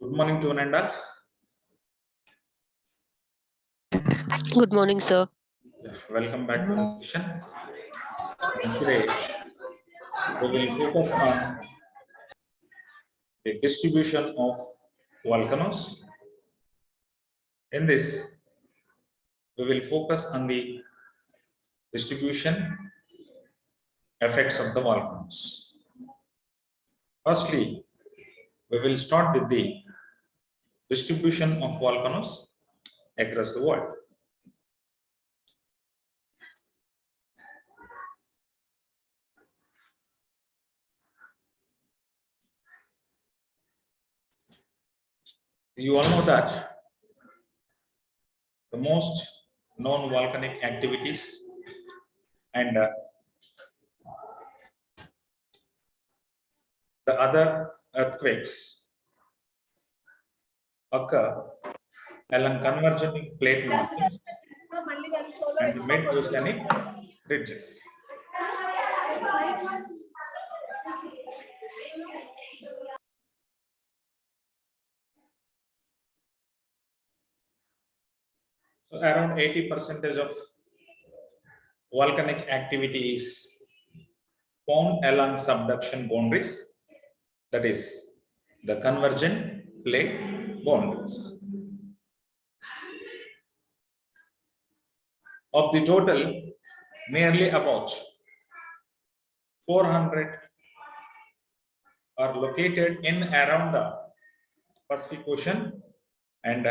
Good morning to Ananda. Good morning, sir. Welcome back to the session. And today we will focus on the distribution of volcanoes. In this, we will focus on the distribution effects of the volcanoes. Firstly, we will start with the distribution of volcanoes across the world. You all know that the most known volcanic activities and the other earthquakes occur along converging plate margins and mid-oceanic ridges. So around 80% of volcanic activity is found along subduction boundaries, that is, the convergent plate boundaries. Of the total, nearly about 400 are located in around the Pacific Ocean and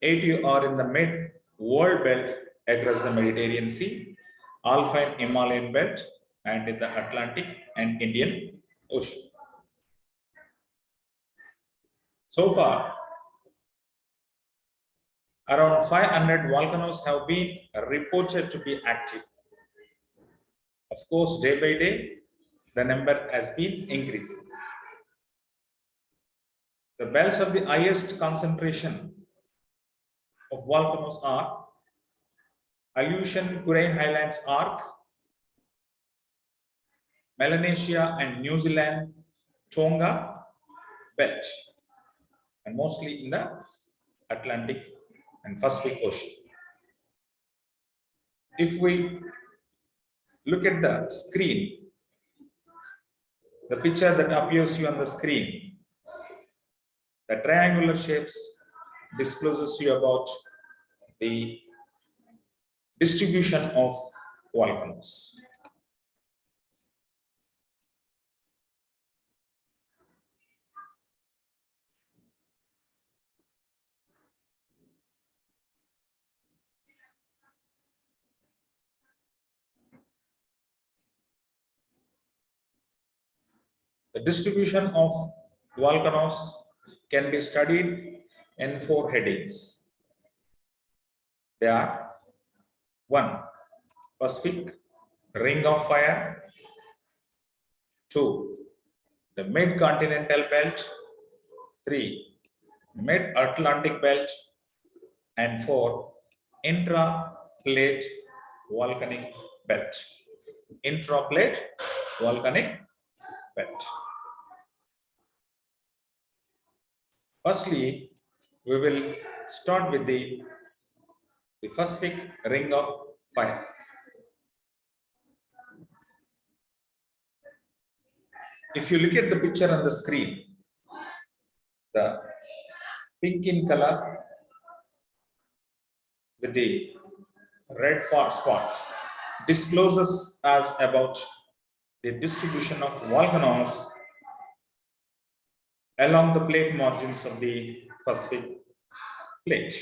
80 are in the mid-world belt across the Mediterranean Sea, Alpine Himalayan belt, and in the Atlantic and Indian Ocean. So far, around 500 volcanoes have been reported to be active. Of course, day by day, the number has been increasing. The belts of the highest concentration of volcanoes are Aleutian Kurain Highlands Arc, Melanesia and New Zealand Tonga belt, and mostly in the Atlantic and Pacific Ocean. If we look at the screen, the picture that appears you on the screen, the triangular shapes discloses you about the distribution of volcanoes. The distribution of volcanoes can be studied in 4 headings. They are 1. Pacific Ring of Fire, 2. The Mid-Continental Belt, 3. Mid-Atlantic Belt, and 4. Intraplate Volcanic Belt. Intraplate Volcanic Belt. Firstly, we will start with the Pacific Ring of Fire. If you look at the picture on the screen, the pink in color with the red spots discloses us about the distribution of volcanoes along the plate margins of the Pacific plate.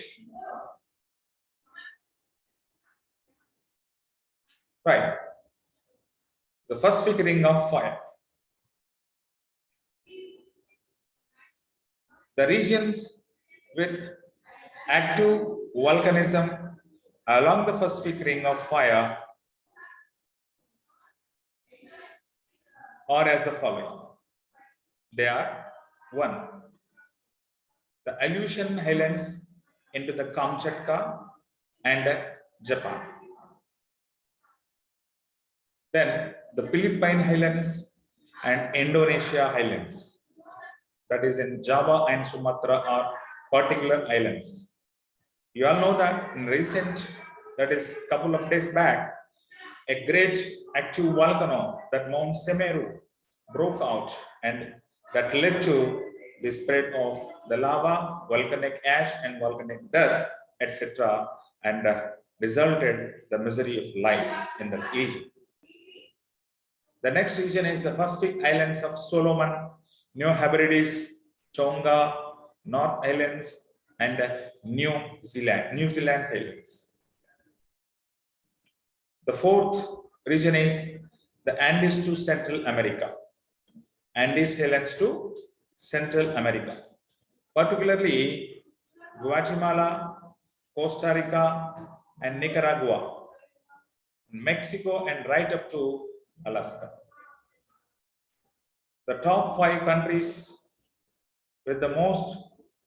Right. The Pacific Ring of Fire. The regions with active volcanism along the Pacific Ring of Fire are as the following. They are 1. The Aleutian Highlands into the Kamchatka and Japan. Then the Philippine Highlands and Indonesia Highlands. that is in Java and Sumatra, are particular islands. You all know that in recent, that is couple of days back, a great active volcano, that Mount Semeru, broke out, and that led to the spread of the lava, volcanic ash and volcanic dust, etc., and resulted the misery of life in that region. The next region is the Pacific Islands of Solomon, New Hebrides, Tonga, North Islands, and New Zealand Islands. The fourth region is the Andes to Central America, Andes Highlands to Central America, particularly Guatemala, Costa Rica, and Nicaragua, Mexico, and right up to Alaska. The top 5 countries with the most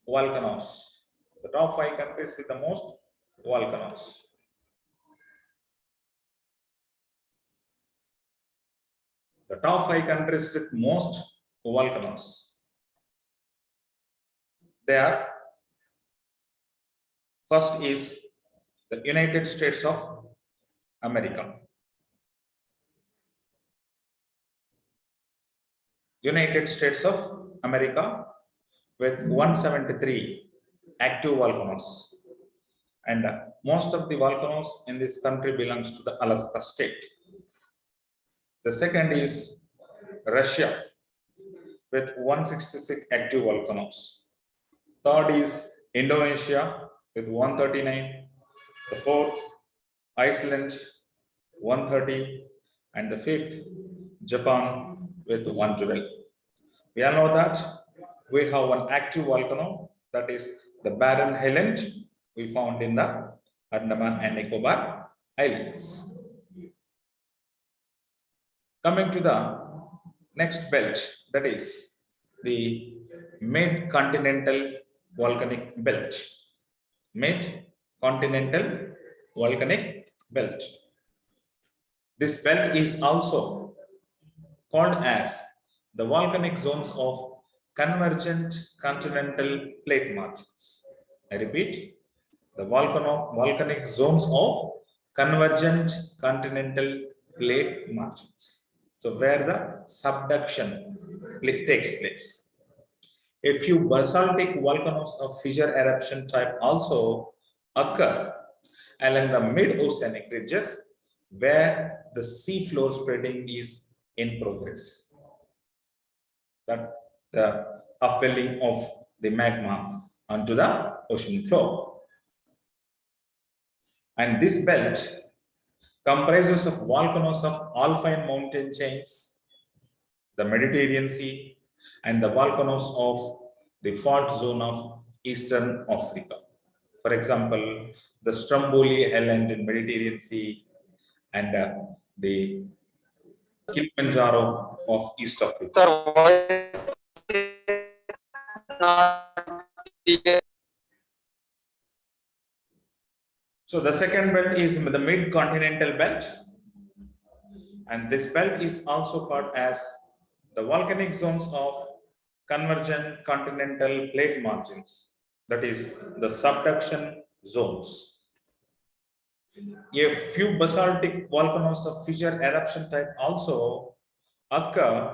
volcanoes. The top 5 countries with the most volcanoes. The top 5 countries with most volcanoes. They are, first is the United States of America. United States of America with 173 active volcanoes. And most of the volcanoes in this country belongs to the Alaska state. The second is Russia with 166 active volcanoes. Third is Indonesia with 139. The fourth, Iceland 130, and the fifth, Japan with 112. We all know that we have one active volcano, that is the Barren Island, we found in the Andaman and Nicobar Islands. Coming to the next belt, that is the mid-continental volcanic belt. Mid-continental volcanic belt. This belt is also called as the volcanic zones of convergent continental plate margins. I repeat, the volcanic zones of convergent continental plate margins. So where the subduction takes place. A few basaltic volcanoes of fissure eruption type also occur along the mid-oceanic ridges where the sea floor spreading is in progress. That the upwelling of the magma onto the ocean floor. And this belt comprises of volcanoes of alpine mountain chains, the Mediterranean Sea, and the volcanoes of the fault zone of Eastern Africa. For example, the Stromboli Island in Mediterranean Sea and the Kilimanjaro of East Africa. So the second belt is the mid-continental belt, and this belt is also called as the volcanic zones of convergent continental plate margins, that is the subduction zones. A few basaltic volcanoes of fissure eruption type also occur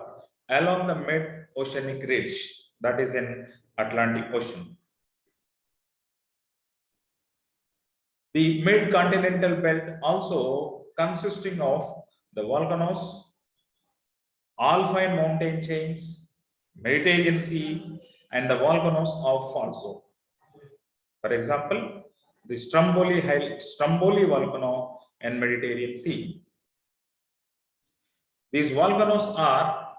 along the mid-oceanic ridge, that is in Atlantic Ocean. The mid-continental belt also consisting of the volcanoes, alpine mountain chains, Mediterranean Sea, and the volcanoes of fault zone. For example, the Stromboli volcano and Mediterranean Sea. These volcanoes are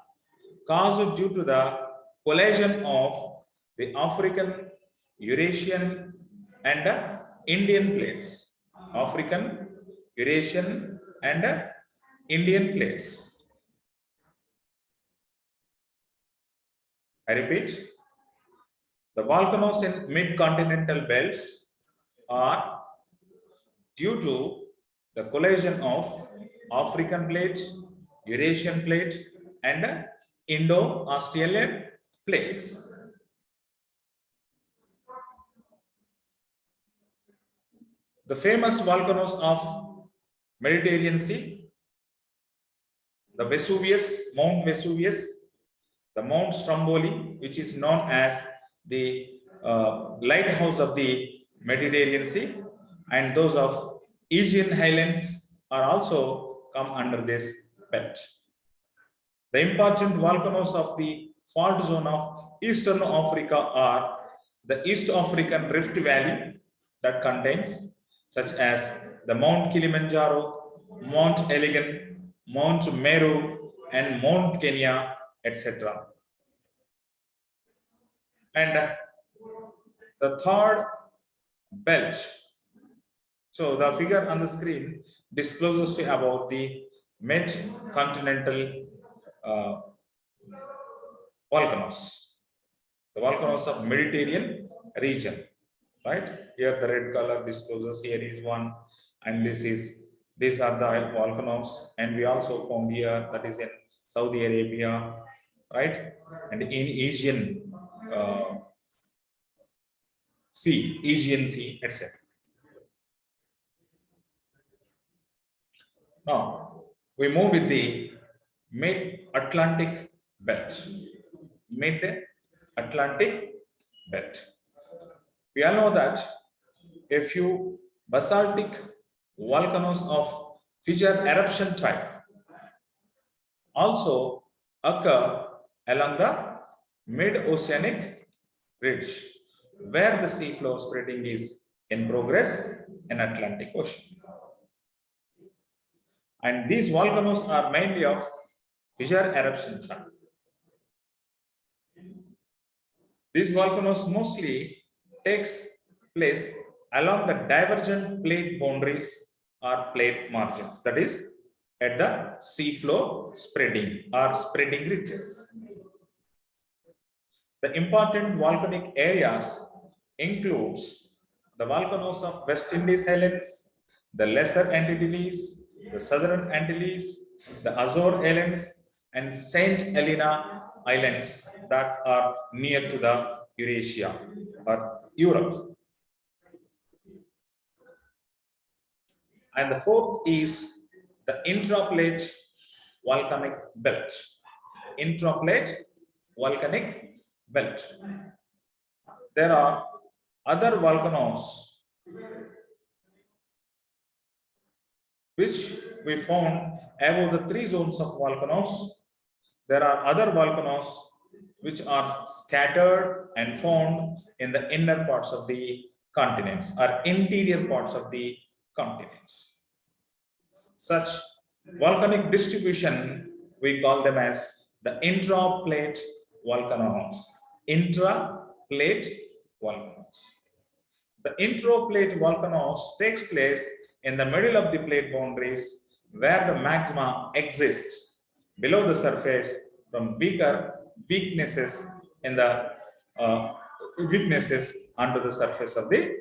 caused due to the collision of the African, Eurasian, and Indian plates. African, Eurasian, and Indian plates. I repeat, the volcanoes in mid-continental belts are due to the collision of African plate, Eurasian plate, and Indo-Australian plates. The famous volcanoes of Mediterranean Sea, the Vesuvius, Mount Vesuvius, the Mount Stromboli, which is known as the lighthouse of the Mediterranean Sea, and those of Aegean Highlands are also come under this belt. The important volcanoes of the fault zone of Eastern Africa are the East African Rift Valley that contains such as the Mount Kilimanjaro, Mount Elgon, Mount Meru, and Mount Kenya, etc. And the third belt. So the figure on the screen discloses to about the mid-continental volcanoes, the volcanoes of Mediterranean region, right? Here the red color discloses here is one, and these are the volcanoes, and we also found here that is in Saudi Arabia, right? And in Aegean Sea, Aegean Sea, etc. Now we move with the mid-Atlantic belt. Mid-Atlantic belt. We all know that a few basaltic volcanoes of fissure eruption type also occur along the mid-oceanic ridge, where the sea floor spreading is in progress in Atlantic Ocean. And these volcanoes are mainly of fissure eruption type. These volcanoes mostly takes place along the divergent plate boundaries or plate margins, that is at the sea floor spreading or spreading ridges. The important volcanic areas includes the volcanoes of West Indies Islands, the Lesser Antilles, the Southern Antilles, the Azore Islands, and Saint Helena Islands that are near to the Eurasia or Europe. And the fourth is the intraplate volcanic belt. Intraplate volcanic belt. There are other volcanoes which we found above the three zones of volcanoes. There are other volcanoes which are scattered and found in the inner parts of the continents or interior parts of the continents. Such volcanic distribution, we call them as the intraplate volcanoes. Intraplate volcanoes. The intraplate volcanoes takes place in the middle of the plate boundaries where the magma exists below the surface from weaknesses in the weaknesses under the surface of the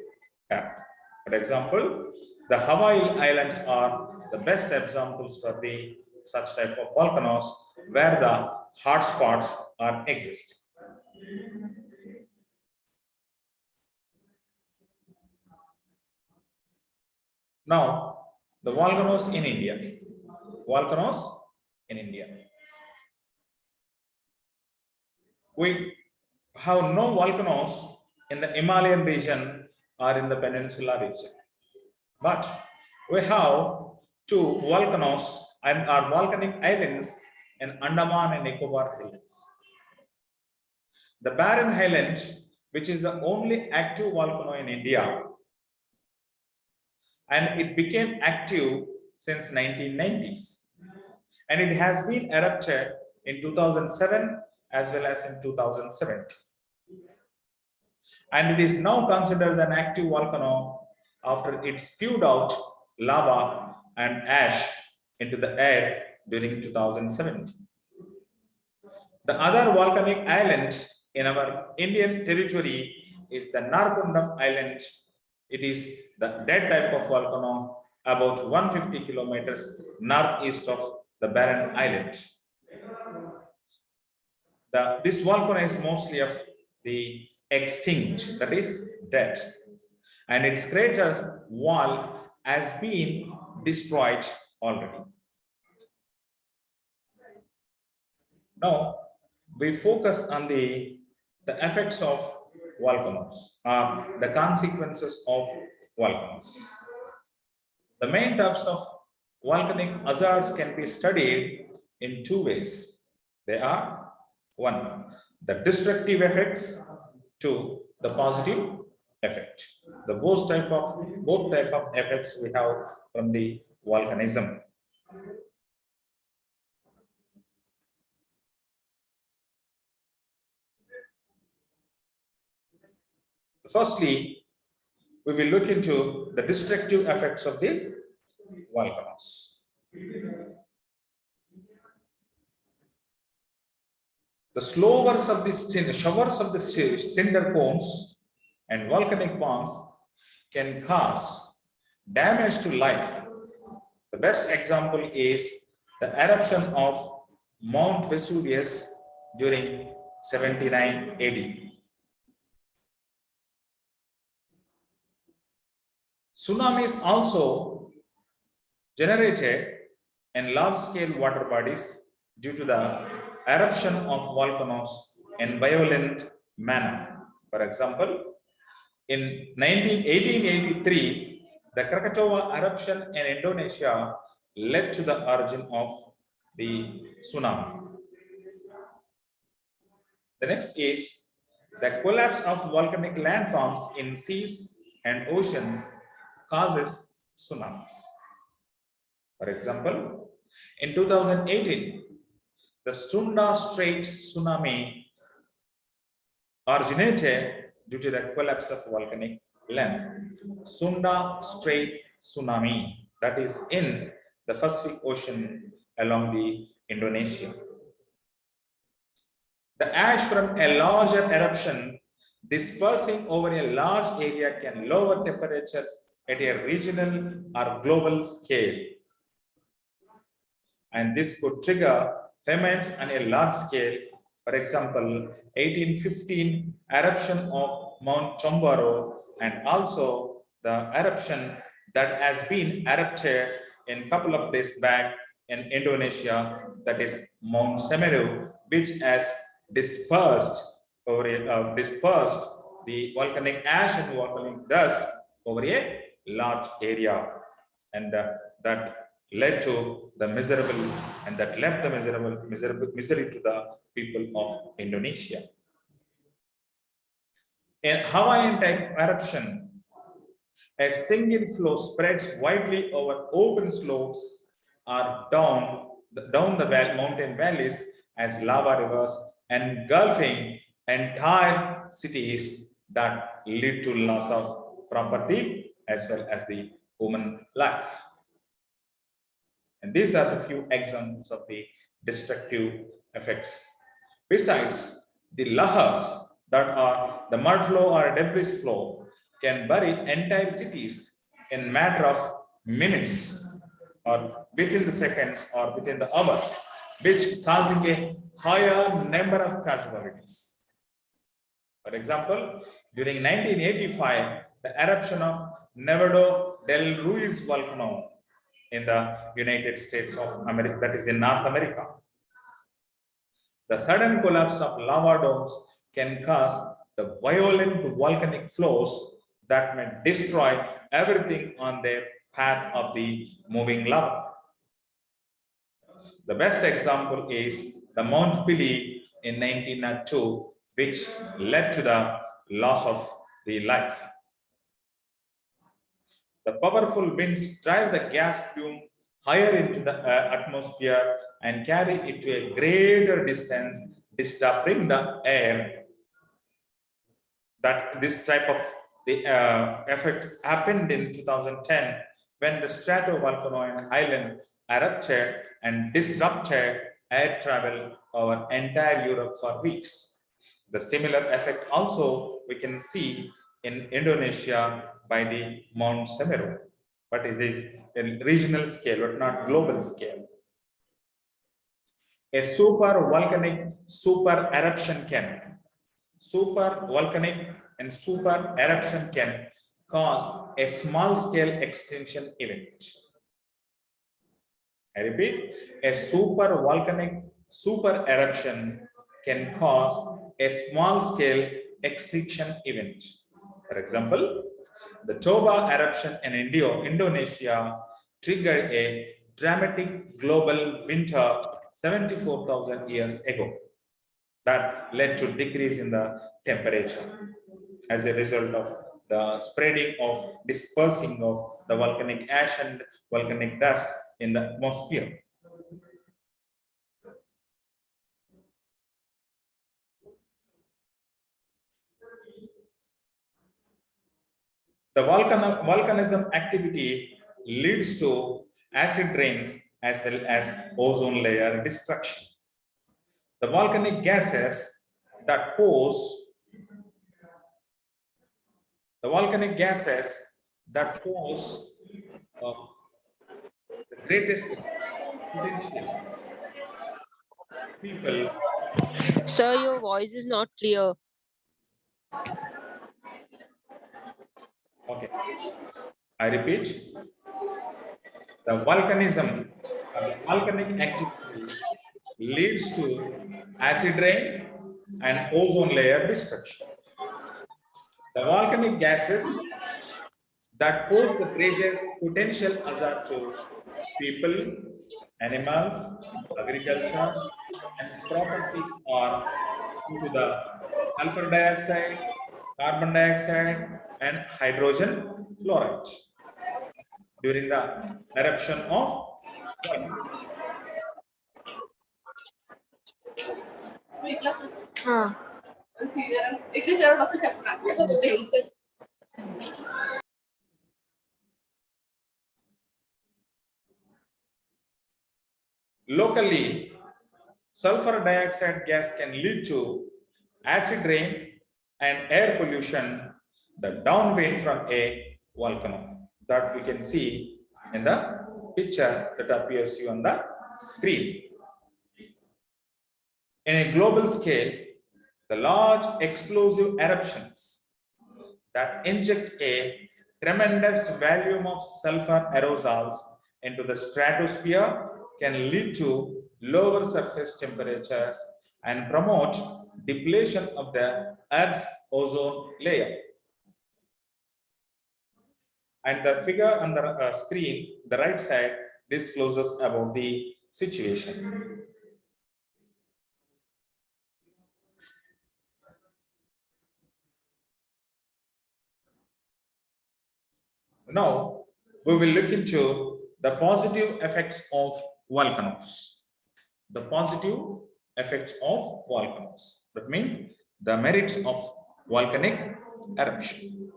earth. For example, the Hawaii Islands are the best examples for the such type of volcanoes where the hot spots are existing. Now, the volcanoes in India. Volcanoes in India. We have no volcanoes in the Himalayan region or in the Peninsula region. But we have two volcanoes and our volcanic islands in Andaman and Nicobar Islands. The Barren Island, which is the only active volcano in India, and it became active since 1990s, and it has been erupted in 2007 as well as in 2017, and it is now considered an active volcano after it spewed out lava and ash into the air during 2017. The other volcanic island in our Indian territory is the Narkundam Island. It is the dead type of volcano about 150 kilometers northeast of the Barren Island. This volcano is mostly of the extinct, that is dead. and its crater wall has been destroyed already. Now, we focus on the effects of volcanoes, the consequences of volcanoes. The main types of volcanic hazards can be studied in two ways. They are: one, the destructive effects; two, the positive effect. The both type of effects we have from the volcanism. Firstly, we will look into the destructive effects of the volcanoes. The showers of the cinder cones and volcanic bombs can cause damage to life. The best example is the eruption of Mount Vesuvius during 79 AD. Tsunamis also generated in large-scale water bodies due to the eruption of volcanoes in violent manner. For example, in 1883, the Krakatoa eruption in Indonesia led to the origin of the tsunami. The next is the collapse of volcanic landforms in seas and oceans causes tsunamis. For example, in 2018, the Sunda Strait tsunami originated due to the collapse of volcanic landform. Sunda Strait tsunami, that is in the Pacific Ocean along the Indonesia. The ash from a larger eruption dispersing over a large area can lower temperatures at a regional or global scale, and this could trigger famines on a large scale. For example, 1815 eruption of Mount Chombaru, and also the eruption that has been erupted in a couple of days back in Indonesia, that is Mount Semeru, which has dispersed the volcanic ash and volcanic dust over a large area, and that led to the miserable, and that left the misery to the people of Indonesia. In Hawaiian type eruption, a single flow spreads widely over open slopes or down the mountain valleys as lava rivers, engulfing entire cities that lead to loss of property as well as the human life. And these are the few examples of the destructive effects. Besides, the lahars, that are the mud flow or debris flow, can bury entire cities in matter of minutes or within the seconds or within the hours, which causing a higher number of casualties. For example, during 1985, the eruption of Nevado del Ruiz volcano in the United States of America, that is in North America. The sudden collapse of lava domes can cause the violent volcanic flows that may destroy everything on their path of the moving lava. The best example is the Mount Pili in 1902, which led to the loss of the life. The powerful winds drive the gas plume higher into the atmosphere and carry it to a greater distance, disturbing the air. That this type of the effect happened in 2010 when the stratovolcano in Ireland erupted and disrupted air travel over entire Europe for weeks. The similar effect also we can see in Indonesia by the Mount Semeru, but it is in regional scale but not global scale. A super volcanic super eruption can cause a small-scale extinction event. I repeat, a super volcanic super eruption can cause a small-scale extinction event. For example, the Toba eruption in Indonesia triggered a dramatic global winter 74,000 years ago that led to decrease in the temperature as a result of the spreading of dispersing of the volcanic ash and volcanic dust in the atmosphere. The volcanism activity leads to acid rains as well as ozone layer destruction. The volcanic gases that pose the greatest potential people. Sir, your voice is not clear. Okay, I repeat, the volcanic activity leads to acid rain and ozone layer destruction. The volcanic gases that pose the greatest potential hazard to people, animals, agriculture, and properties are due to the sulfur dioxide, carbon dioxide, and hydrogen fluoride during the eruption of volcano. Locally, sulfur dioxide gas can lead to acid rain and air pollution, the downwind from a volcano that we can see in the picture that appears you on the screen. In a global scale, the large explosive eruptions that inject a tremendous volume of sulfur aerosols into the stratosphere can lead to lower surface temperatures and promote depletion of the Earth's ozone layer. And the figure on the screen, the right side, discloses about the situation. Now, we will look into the positive effects of volcanoes. The positive effects of volcanoes. That means the merits of volcanic eruption.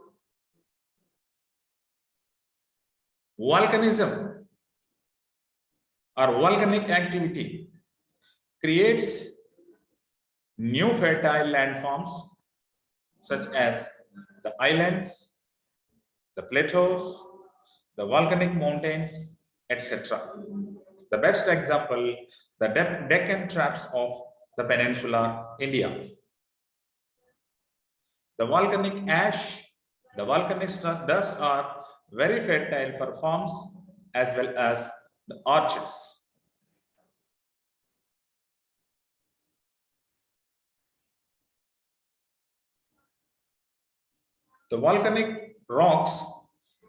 Volcanism or volcanic activity creates new fertile landforms such as the islands, the plateaus, the volcanic mountains, etc. The best example, the Deccan Traps of the Peninsula India. The volcanic ash, the volcanic dust are very fertile for farms as well as the orchards. The volcanic rocks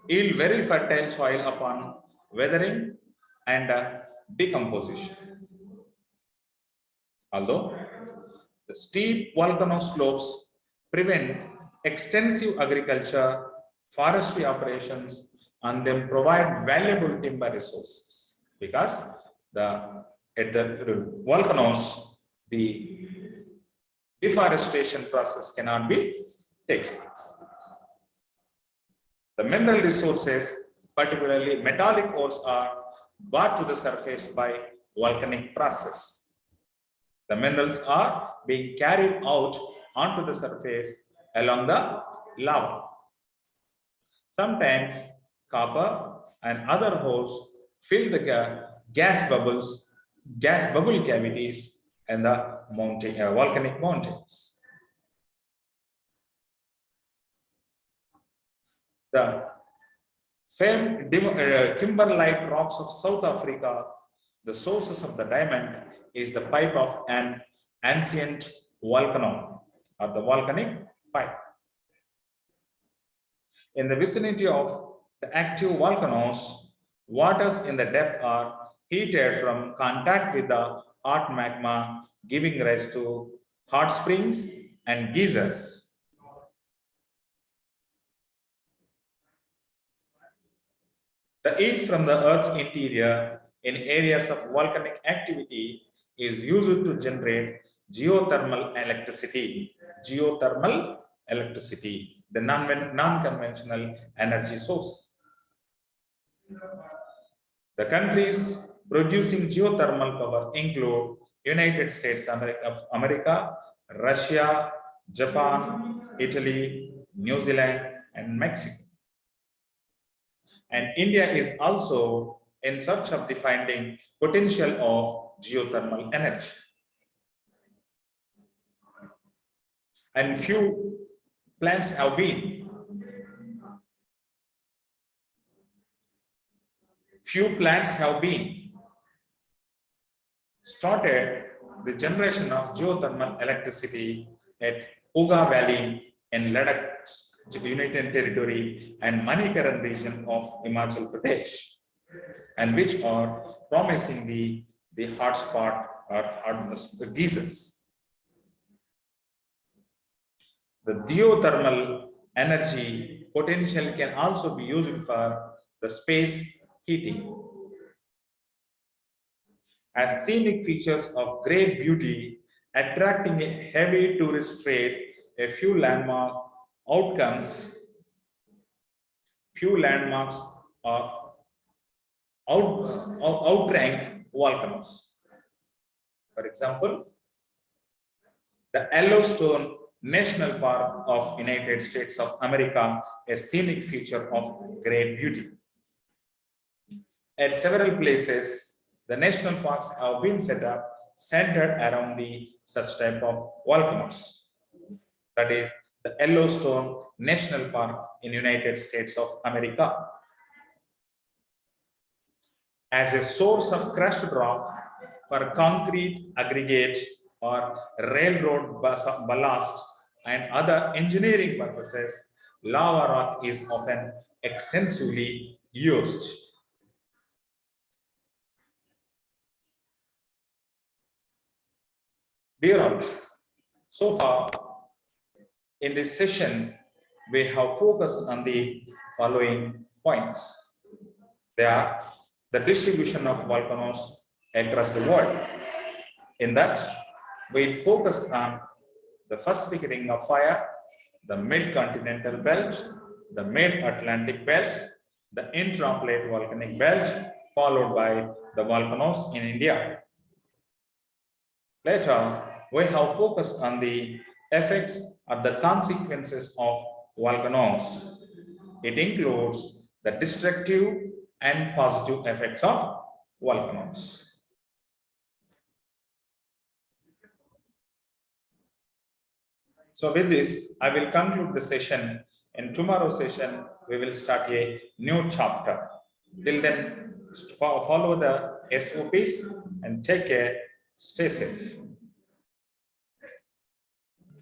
yield very fertile soil upon weathering and decomposition. Although the steep volcano slopes prevent extensive agriculture, forestry operations, and then provide valuable timber resources because at the volcanoes the deforestation process cannot be takes place. The mineral resources, particularly metallic ores, are brought to the surface by volcanic process. The minerals are being carried out onto the surface along the lava. Sometimes copper and other ores fill the gas bubble cavities in the volcanic mountains. The famed kimberlite rocks of South Africa, the sources of the diamond, is the pipe of an ancient volcano or the volcanic pipe. In the vicinity of the active volcanoes, waters in the depth are heated from contact with the hot magma, giving rise to hot springs and geysers. The heat from the Earth's interior in areas of volcanic activity is used to generate geothermal electricity. Geothermal electricity, the non-conventional energy source. The countries producing geothermal power include United States of America, Russia, Japan, Italy, New Zealand, and Mexico. And India is also in search of the finding potential of geothermal energy. And few plants have been started the generation of geothermal electricity at Uga Valley in Ladakh, United Territory, and Manikaran region of Himachal Pradesh, and which are promising the hotspot or hardness geysers. The geothermal energy potential can also be used for the space heating. As scenic features of great beauty, attracting a heavy tourist trade, a few landmarks are outrank volcanoes. For example, the Yellowstone National Park of United States of America, a scenic feature of great beauty. At several places, the national parks have been set up centered around the such type of volcanoes. That is the Yellowstone National Park in United States of America. As a source of crushed rock for concrete aggregate or railroad ballast and other engineering purposes, lava rock is often extensively used. Dear all, so far in this session, we have focused on the following points. They are the distribution of volcanoes across the world. In that, we focused on the Pacific Ring of Fire, the Mid-Continental Belt, the Mid-Atlantic Belt, the Intraplate Volcanic Belt, followed by the volcanoes in India. Later, we have focused on the effects or the consequences of volcanoes. It includes the destructive and positive effects of volcanoes. So with this, I will conclude the session. In tomorrow's session, we will start a new chapter. Till then, follow the SOPs and take care. Stay safe.